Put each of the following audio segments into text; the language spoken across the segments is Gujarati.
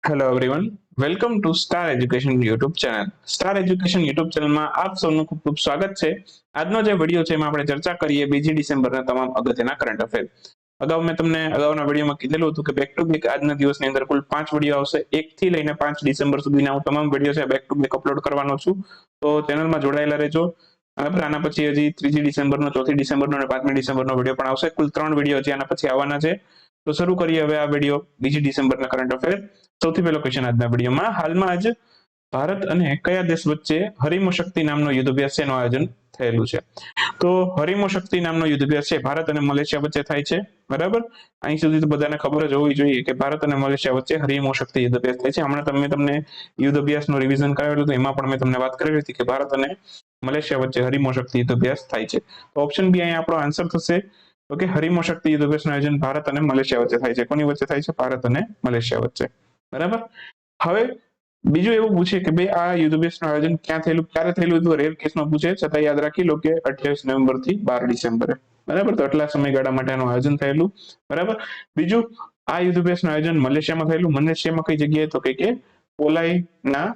Hello everyone, welcome to star education YouTube channel. Star education YouTube ચેનલમાં આપ સૌનું ખૂબ ખૂબ સ્વાગત છે. આજનો જે વિડીયો છે એમાં આપણે ચર્ચા કરીએ 2 ડિસેમ્બરના તમામ અગત્યના કરંટ અફેર. અગાઉ મેં તમને અગાઉના વિડીયોમાં કીધેલું હતું કે બેક ટુ બેક આજના દિવસની અંદર કુલ 5 વિડીયો આવશે. 1 થી લઈને 5 ડિસેમ્બર સુધીના હું તમામ વિડીયો છે બેક ટુ બેક અપલોડ કરવાનો છું. તો ચેનલમાં જોડાયેલા રહેજો. આના પછી હજી 3 ડિસેમ્બરનો, 4 ડિસેમ્બરનો અને 5 ડિસેમ્બરનો વિડીયો પણ આવશે. કુલ 3 વિડીયો હજી આના પછી આવવાના છે. તો શરૂ કરીએ હવે આ વિડીયો 2 ડિસેમ્બરના કરંટ અફેર. સૌથી પહેલો ક્વેશ્ચન આજના વિડીયોમાં, હાલમાં જ ભારત અને કયા દેશ વચ્ચે હરીમો શક્તિ નામનો યુદ્ધ અભ્યાસ નું આયોજન થયેલું છે? તો હરીમો શક્તિ નામનો યુદ્ધ અભ્યાસ છે ભારત અને મલેશિયા વચ્ચે થાય છે. બરાબર, અહીં સુધી તો બધાને ખબર જ હોવી જોઈએ કે ભારત અને મલેશિયા વચ્ચે હરીમો શક્તિ યુદ્ધ અભ્યાસ થાય છે. હમણાં તમને યુદ્ધ અભ્યાસનું રિવિઝન કરાવેલું હતું, એમાં પણ મેં તમને વાત કરેલી હતી કે ભારત અને મલેશિયા વચ્ચે હરીમો શક્તિ યુદ્ધ અભ્યાસ થાય છે. તો ઓપ્શન બી અહીંયા આપણો આન્સર થશે. ઓકે, હરીમો શક્તિ યુદ્ધ અભ્યાસનું આયોજન ભારત અને મલેશિયા વચ્ચે થાય છે. કોની વચ્ચે થાય છે? ભારત અને મલેશિયા વચ્ચે. બરાબર, હવે બીજું એવું પૂછે કે ભાઈ આ યુદ્ધ અભ્યાસનું આયોજન ક્યાં થયેલું, ક્યારે થયેલું હતું? રેર કેસમાં પૂછે, છતાં યાદ રાખી લો કે 28 નવેમ્બર થી 12 ડિસેમ્બરે. બરાબર, તો એટલા સમયગાળા માટેનું આયોજન થયેલું. બરાબર, બીજું આ યુદ્ધ અભ્યાસનું આયોજન મલેશિયામાં થયેલું. મલેશિયામાં કઈ જગ્યાએ? તો કે પોલાઈના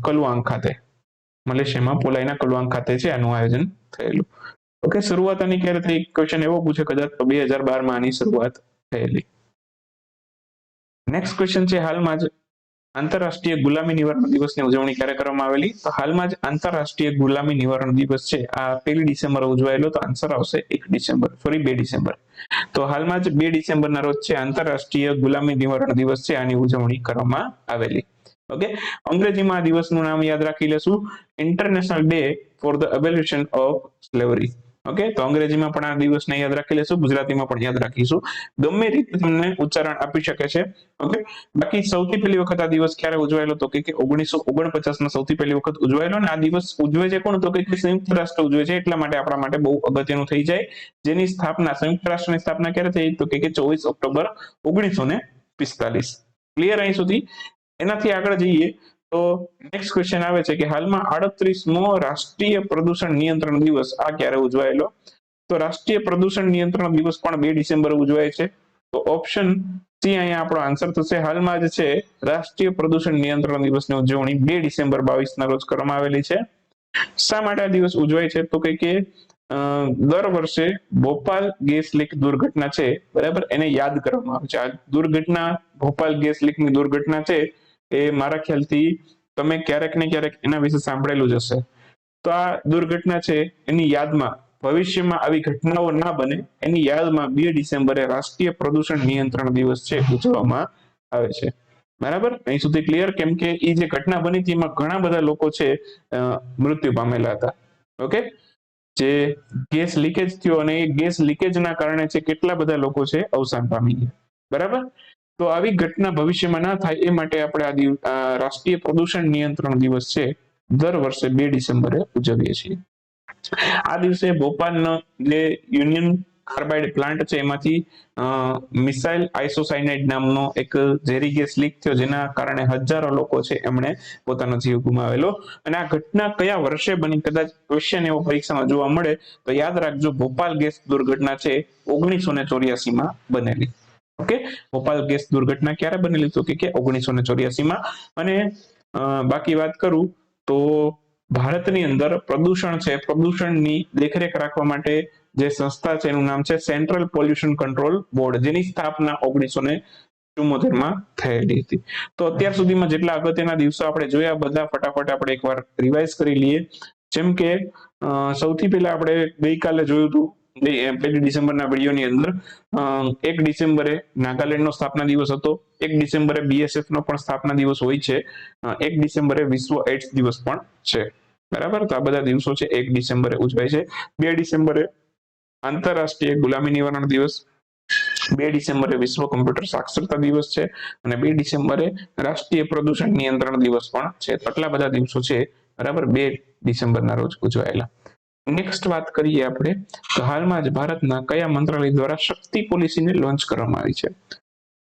કલુઆંગ ખાતે. મલેશિયામાં પોલાઈના કલુઆંગ ખાતે છે આનું આયોજન થયેલું. ઓકે, શરૂઆત આની ક્યારે થઈ? ક્વેશ્ચન એવો પૂછે કદાચ તો 2012માં આની શરૂઆત થયેલી. નેક્સ્ટ ક્વેશ્ચન છે, હાલમાં જ આંતરરાષ્ટ્રીય ગુલામી નિવારણ દિવસની ઉજવણી ક્યારે કરવામાં આવેલી? તો હાલમાં જ આંતરરાષ્ટ્રીય ગુલામી નિવારણ દિવસ છે આ 1 ડિસેમ્બરે ઉજવાયેલો. તો આન્સર આવશે 1 ડિસેમ્બર, સોરી 2 ડિસેમ્બર. તો હાલમાં જ 2 ડિસેમ્બરના રોજ છે આંતરરાષ્ટ્રીય ગુલામી નિવારણ દિવસ છે, આની ઉજવણી કરવામાં આવેલી. ઓકે, અંગ્રેજીમાં આ દિવસનું નામ યાદ રાખી લેશું, international day for the abolition of slavery. Okay, તો અંગ્રેજીમાં પણ આ દિવસને યાદ રાખી લેશું, ગુજરાતીમાં પણ યાદ રાખીશું. ગમે રીતે તમને ઉચ્ચારણ આપી શકે છે. ઓકે, બાકી સૌથી પહેલી વખત આ દિવસ ક્યારે ઉજવાયેલો? તો કે 1949માં સૌથી પહેલી વખત ઉજવાયેલો. અને આ દિવસ ઉજવે છે કોણ? તો કે સંયુક્ત રાષ્ટ્ર ઉજવે છે. એટલા માટે આપણા માટે બહુ અગત્યનું થઈ જાય. જેની સ્થાપના, સંયુક્ત રાષ્ટ્રની સ્થાપના ક્યારે થઈ? તો કે 24 ઓક્ટોબર 1945. ક્લિયર અહીં સુધી? એનાથી આગળ જઈએ તો નેક્સ્ટ ક્વેશ્ચન આવે છે કે હાલમાં 38મો રાષ્ટ્રીય પ્રદૂષણ નિયંત્રણ દિવસ આ ક્યારે ઉજવાયેલો? તો રાષ્ટ્રીય પ્રદૂષણ નિયંત્રણ દિવસ પણ 2 ડિસેમ્બરે ઉજવાય છે. તો ઓપ્શન સી અહીંયા આપણો આન્સર થશે. હાલમાં જ છે રાષ્ટ્રીય પ્રદૂષણ નિયંત્રણ દિવસની ઉજવણી 2 ડિસેમ્બર 22ના રોજ કરવામાં આવેલી છે. શા માટે આ દિવસ ઉજવાય છે? તો કે દર વર્ષે ભોપાલ ગેસ લીક દુર્ઘટના છે, બરાબર, એને યાદ કરવામાં આવે છે. આ દુર્ઘટના, ભોપાલ ગેસ લીકની દુર્ઘટના છે, એ મારા ખ્યાલથી તમે ક્યારેક ને ક્યારેક એના વિશે સાંભળેલું જ હશે. તો આ દુર્ઘટના છે એની યાદમાં, ભવિષ્યમાં આવી ઘટનાઓ ના બને એની યાદમાં 2 ડિસેમ્બરે રાષ્ટ્રીય પ્રદૂષણ નિયંત્રણ દિવસ છે ઉજવવામાં આવે છે. બરાબર, અહીં સુધી ક્લિયર? કેમ કે એ જે ઘટના બની હતી એમાં ઘણા બધા લોકો છે મૃત્યુ પામેલા હતા. ઓકે, જે ગેસ લીકેજ થયો અને એ ગેસ લીકેજના કારણે છે કેટલા બધા લોકો છે અવસાન પામી ગયા. બરાબર, તો આવી ઘટના ભવિષ્યમાં ના થાય એ માટે આપણે આ રાષ્ટ્રીય પ્રદૂષણ નિયંત્રણ દિવસ છે દર વર્ષે 2 ડિસેમ્બરે ઉજવીએ છીએ. આ દિવસે ભોપાલનો જે યુનિયન કાર્બાઇડ પ્લાન્ટ છે એમાંથી મિસાઇલ આઇસોસાયનાઇડ નામનો એક ઝેરી ગેસ લીક થયો, જેના કારણે હજારો લોકો છે એમણે પોતાનો જીવ ગુમાવેલો. અને આ ઘટના કયા વર્ષે બની? કદાચ ક્વેશ્ચન એવો પરીક્ષામાં જોવા મળે તો યાદ રાખજો, ભોપાલ ગેસ દુર્ઘટના છે 1984માં બનેલી. ઓકે, ભોપાલ ગેસ દુર્ઘટના ક્યારે બનેલી? તો કે 1984માં. અને બાકી વાત કરું તો ભારતની અંદર પ્રદૂષણ છે, પ્રદૂષણની દેખરેખ રાખવા માટે જે સંસ્થા છે એનું નામ છે સેન્ટ્રલ પોલ્યુશન કંટ્રોલ બોર્ડ, જેની સ્થાપના 1974માં થયેલી હતી. તો અત્યાર સુધીમાં જેટલા અગત્યના દિવસો આપણે જોયા બધા ફટાફટ આપણે એકવાર રિવાઇઝ કરી લઈએ. જેમ કે સૌથી પહેલા આપણે ગઈકાલે જોયું હતું 1 ડિસેમ્બરના વિડીયોની અંદર, 1 ડિસેમ્બરે નાગાલેન્ડનો સ્થાપના દિવસ હતો. 1 ડિસેમ્બરે BSF નો પણ સ્થાપના દિવસ હોય છે. 1 ડિસેમ્બરે વિશ્વ એડ્સ દિવસ પણ છે. બરાબર, તો આ બધા દિવસો છે 1 ડિસેમ્બરે ઉજવાય છે. 2 ડિસેમ્બરે આંતરરાષ્ટ્રીય ગુલામી નિવારણ દિવસ, 2 ડિસેમ્બરે વિશ્વ કમ્પ્યુટર સાક્ષરતા દિવસ છે, અને 2 ડિસેમ્બરે રાષ્ટ્રીય પ્રદૂષણ નિયંત્રણ દિવસ પણ છે. આટલા બધા દિવસો છે, બરાબર, 2 ડિસેમ્બરના રોજ ઉજવાયેલા. નેક્સ્ટ વાત કરીએ આપણે તો હાલમાં જ ભારતના કયા મંત્રાલય દ્વારા શક્તિ પોલિસીને લોન્ચ કરવામાં આવી છે?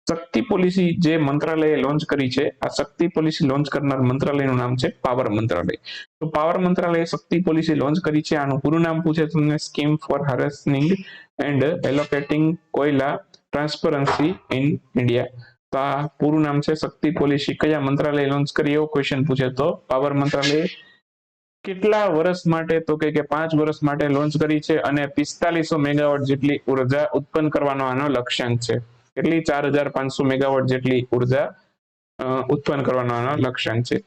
શક્તિ પોલિસી જે મંત્રાલયે લોન્ચ કરી છે, આ શક્તિ પોલિસી લોન્ચ કરનાર મંત્રાલયનું નામ છે પાવર મંત્રાલય. તો પાવર મંત્રાલયે શક્તિ પોલિસી લોન્ચ કરી છે. આનું પૂરું નામ પૂછે તમને, scheme for harvesting and allocating કોયલા ટ્રાન્સપરન્સી ઇન ઇન્ડિયા. તો આ પૂરું નામ છે શક્તિ પોલિસી કયા મંત્રાલય લોન્ચ કરી, એવો ક્વેશ્ચન પૂછે તો પાવર મંત્રાલય. કેટલા વર્ષ માટે તો કે 5 વર્ષ માટે લોન્ચ કરી છે અને 4500 મેગાવોટ જેટલી ઉર્જા ઉત્પન્ન કરવાનો આનો લક્ષ્યાંક છે. કેટલી? 4500 મેગાવોટ જેટલી ઉર્જા ઉત્પન્ન કરવાનો આનો લક્ષ્યાંક છે.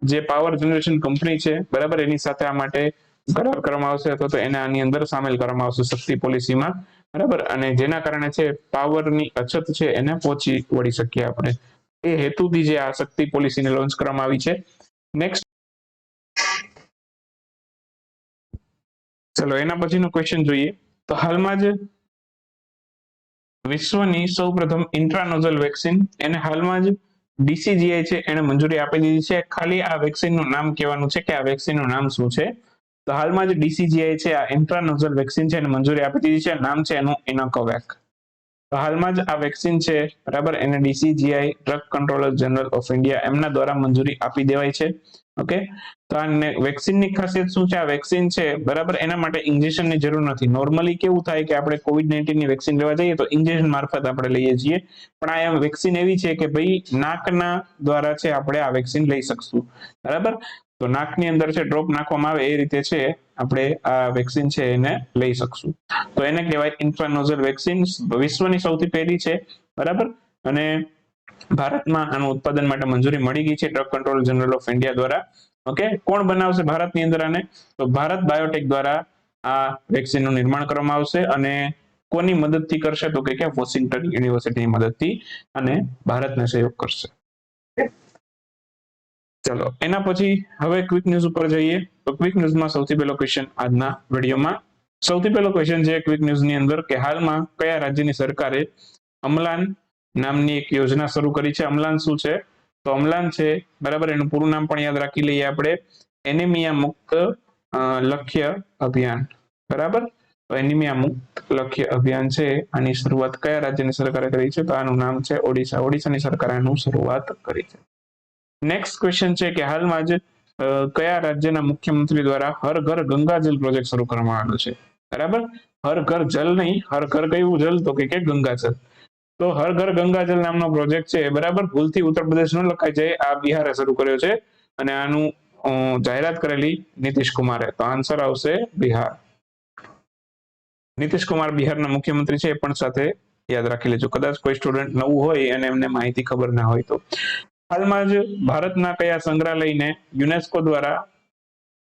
જે પાવર જનરેશન કંપની છે બરાબર, એની સાથે આ માટે કરાર કરવામાં આવશે અથવા તો એને આની અંદર સામેલ કરવામાં આવશે શક્તિ પોલિસીમાં બરાબર, અને જેના કારણે છે પાવરની અછત છે એને પહોંચી વળી શકીએ આપણે. એ હેતુથી જે આ શક્તિ પોલિસીને લોન્ચ કરવામાં આવી છે. નેક્સ્ટ, ચલો એના પછીનો ક્વેશ્ચન જોઈએ. તો હાલમાં જ વિશ્વની સૌપ્રથમ ઇન્ટ્રાનોઝલ વેક્સિન એને હાલમાં જ ડીસીજીઆઈ છે એને મંજૂરી આપી દીધી છે. ખાલી આ વેક્સિનનું નામ કહેવાનું છે કે આ વેક્સિનનું નામ શું છે. તો હાલમાં જ ડીસીજીઆઈ છે આ ઇન્ટ્રાનોઝલ વેક્સિન છે એને મંજૂરી આપી દીધી છે. નામ છે એનું ઇનોકોવેક. તો હાલમાં જ આ વેક્સિન છે બરાબર, એને DCGI drug controller general of India એમના દ્વારા મંજૂરી આપી દેવાય છે. ઓકે, તો આ વેક્સિનની ખાસિયત શું છે? આ વેક્સિન છે બરાબર, એના માટે ઇન્જેક્શનની જરૂર નથી. નોર્મલી કેવું થાય કે આપણે COVID-19 ની વેક્સિન લેવા જઈએ તો ઇન્જેક્શન મારફત આપણે લઈએ છીએ, પણ આ વેક્સિન એવી છે કે ભાઈ નાકના દ્વારા છે આપણે આ વેક્સિન લઈ શકશું બરાબર. તો નાકની અંદર છે ડ્રોપ નાખવામાં આવે એ રીતે છે આપણે આ વેક્સિન છે એને લઈ શકશું. તો એને કહેવાય ઇન્ટ્રાનોઝલ વેક્સિન. વિશ્વની સૌથી પહેલી છે બરાબર, અને ભારતમાં આનું ઉત્પાદન માટે મંજૂરી મળી ગઈ છે drug controller general of India દ્વારા. ઓકે, કોણ બનાવશે ભારતની અંદર આને? તો ભારત બાયોટેક દ્વારા આ વેક્સિનનું નિર્માણ કરવામાં આવશે અને કોની મદદથી કરશે તો કે વોશિંગ્ટન યુનિવર્સિટીની મદદથી અને ભારતને સહયોગ કરશે. ચલો એના પછી હવે ક્વિક ન્યૂઝ ઉપર જઈએ. તો ક્વિક ન્યૂઝમાં સૌથી પહેલો ક્વેશ્ચન આજના વિડીયોમાં, સૌથી પહેલો ક્વેશ્ચન છે ક્વિક ન્યૂઝની અંદર કે હાલમાં કયા રાજ્યની સરકારે અમલાન નામની એક યોજના શરૂ કરી છે. અમલાન શું છે? તો અમલાન છે બરાબર, એનું પૂરું નામ પણ યાદ રાખી લઈએ આપણે, એનિમિયા મુક્ત લક્ષ્ય અભિયાન બરાબર. તો એનિમિયા મુક્ત લક્ષ્ય અભિયાન છે, આની શરૂઆત કયા રાજ્યની સરકારે કરી છે? તો આનું નામ છે ઓડિશા. ઓડિશાની સરકારે આનું શરૂઆત કરી છે. નેક્સ્ટ ક્વેશ્ચન છે કે હાલમાં જ કયા રાજ્યના મુખ્યમંત્રી દ્વારા હર ઘર ગંગાજલ પ્રોજેક્ટ શરૂ કરવામાં આવ્યો છે બરાબર. હર ઘર જલ નહીં, હર ઘર કયું જલ તો કે ગંગાજલ. તો હર ઘર ગંગાજલ નામનો પ્રોજેક્ટ છે બરાબર, ભૂલથી ઉત્તર પ્રદેશ ન લખાઈ જાય, આ બિહારે શરૂ કર્યો છે અને આનું જાહેરાત કરેલી નીતિશ કુમારે. તો આન્સર આવશે બિહાર. નીતિશ કુમાર બિહારના મુખ્યમંત્રી છે, એ પણ સાથે યાદ રાખી લેજો, કદાચ કોઈ સ્ટુડન્ટ નવું હોય અને એમને માહિતી ખબર ના હોય તો. હાલમાં જ ભારતના કયા સંગ્રહાલયને યુનેસ્કો દ્વારા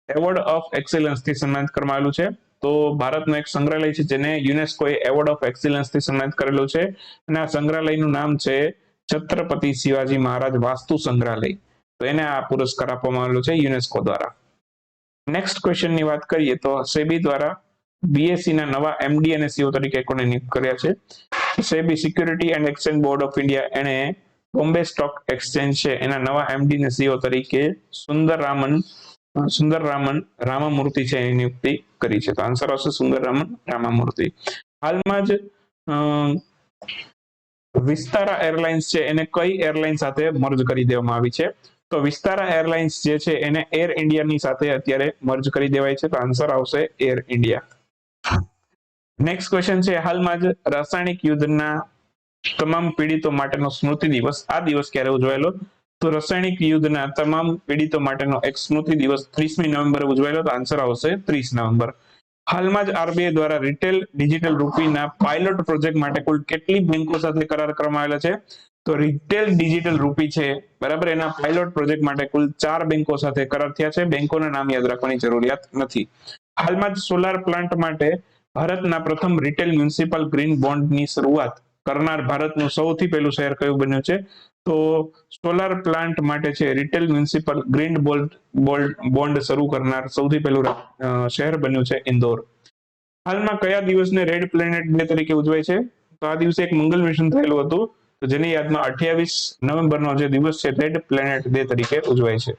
એવોર્ડ ઓફ એક્સેલન્સ થી સન્માનિત કરવામાં આવેલું છે? તો ભારતનું એક સંગ્રહાલય છે જેને યુનેસ્કોએ એવોર્ડ ઓફ એક્સેલન્સ થી સન્માનિત કરેલું છે અને આ સંગ્રહાલયનું નામ છે છત્રપતિ શિવાજી મહારાજ વાસ્તુ સંગ્રહાલય. તો એને આ પુરસ્કાર આપવામાં આવેલો છે યુનેસ્કો દ્વારા. નેક્સ્ટ ક્વેશ્ચન ની વાત કરીએ તો સેબી દ્વારા બીએસસી ના નવા એમડી અને સીઓ તરીકે કોને નિયુક્ત કર્યા છે? SEBI security and exchange board of India એને બોમ્બે સ્ટોક એક્સચેન્જ છે એના નવા એમડી અને સીઓ તરીકે સુંદરરામન રામામૂર્તિ છે એની નિયુક્તિ કરી છે. તો આન્સર આવશે સુંદરરામન રામામૂર્તિ. હાલમાં જ વિસ્તારા એરલાઇન્સ છે એને કઈ એરલાઇન સાથે મર્જ કરી દેવામાં આવી છે? તો વિસ્તારા એરલાઇન્સ જે છે એને એર ઇન્ડિયાની સાથે અત્યારે મર્જ કરી દેવાય છે. તો આન્સર આવશે એર ઇન્ડિયા. નેક્સ્ટ ક્વેશ્ચન છે હાલમાં જ રાસાયણિક યુદ્ધના તમામ પીડિતો માટેનો સ્મૃતિ દિવસ આ દિવસ ક્યારે ઉજવાયેલો? તો રાસાયણિક યુદ્ધના તમામ પીડિતો માટેનો એક સ્મૃતિ દિવસ 30મી નવેમ્બરે ઉજવાયેલો. તો આન્સર આવશે 30 નવેમ્બર. હાલમાં જ આરબીઆઈ દ્વારા રિટેલ ડિજિટલ રૂપીના પાયલોટ પ્રોજેક્ટ માટે કુલ કેટલી બેંકો સાથે કરાર કરવામાં આવેલા છે? તો રિટેલ ડિજિટલ રૂપી છે બરાબર, એના પાયલોટ પ્રોજેક્ટ માટે કુલ 4 બેંકો સાથે કરાર થયા છે. બેંકોના નામ યાદ રાખવાની જરૂરિયાત નથી. હાલમાં જ સોલાર પ્લાન્ટ માટે ભારતના પ્રથમ રિટેલ મ્યુનિસિપલ ગ્રીન બોન્ડની શરૂઆત કરનાર ભારતનું સૌથી પહેલું શહેર કયું બન્યું છે? તો સોલાર પ્લાન્ટ માટે છે રિટેલ મ્યુનિસિપલ ગ્રીન બોન્ડ શરૂ કરનાર સૌથી પહેલું શહેર બન્યું છે ઇન્દોર. હાલમાં કયા દિવસને રેડ પ્લેનેટ ડે તરીકે ઉજવાય છે? તો આ દિવસે એક મંગલ મિશન થયેલું હતું, તો જેની યાદમાં 28 નવેમ્બરનો જે દિવસ છે રેડ પ્લેનેટ ડે તરીકે ઉજવાય છે.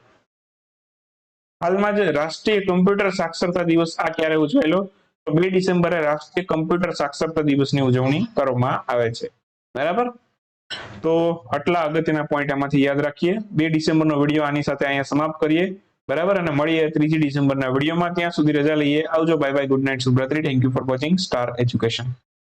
હાલમાં જ રાષ્ટ્રીય કમ્પ્યુટર સાક્ષરતા દિવસ આ ક્યારે ઉજવાયેલો? તો 2 ડિસેમ્બરે રાષ્ટ્રીય કમ્પ્યુટર સાક્ષરતા દિવસની ઉજવણી કરવામાં આવે છે બરાબર. તો આટલા અગત્યના પોઈન્ટ આમાંથી યાદ રાખીએ. 2 ડિસેમ્બરનો વિડીયો આની સાથે અહીંયા સમાપ્ત કરીએ બરાબર, અને મળીએ 3 ડિસેમ્બરના વિડીયોમાં. ત્યાં સુધી રજા લઈએ. આવજો, બાય બાય, ગુડ નાઇટ, શુભરાત્રી. Thank you for watching star education.